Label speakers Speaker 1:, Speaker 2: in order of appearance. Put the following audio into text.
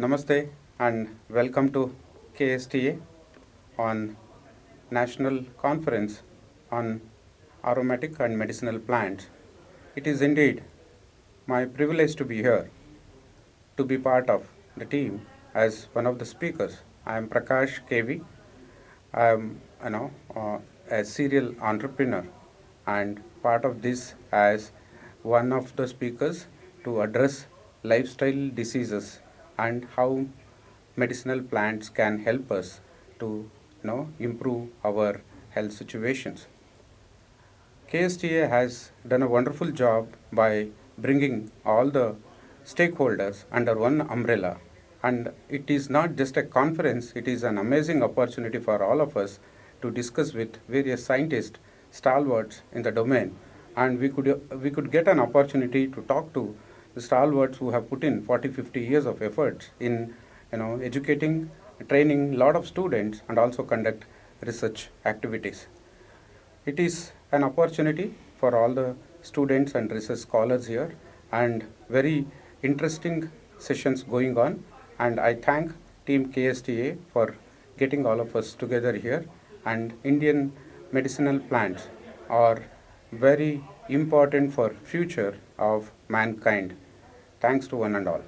Speaker 1: Namaste and welcome to KSTA on National Conference on Aromatic and Medicinal Plants. It is indeed my privilege to be here, to be part of the team as one of the speakers. I am Prakash KV. I am a serial entrepreneur and part of this as one of the speakers to address lifestyle diseases and how medicinal plants can help us to improve our health situations. KSTA has done a wonderful job by bringing all the stakeholders under one umbrella. And it is not just a conference, it is an amazing opportunity for all of us to discuss with various scientists, stalwarts in the domain. And we could get an opportunity to talk to the stalwarts who have put in 40, 50 years of efforts in educating, training a lot of students and also conduct research activities. It is an opportunity for all the students and research scholars here and very interesting sessions going on, and I thank team KSTA for getting all of us together here. And Indian medicinal plants are very important for future of mankind. Thanks to one and all.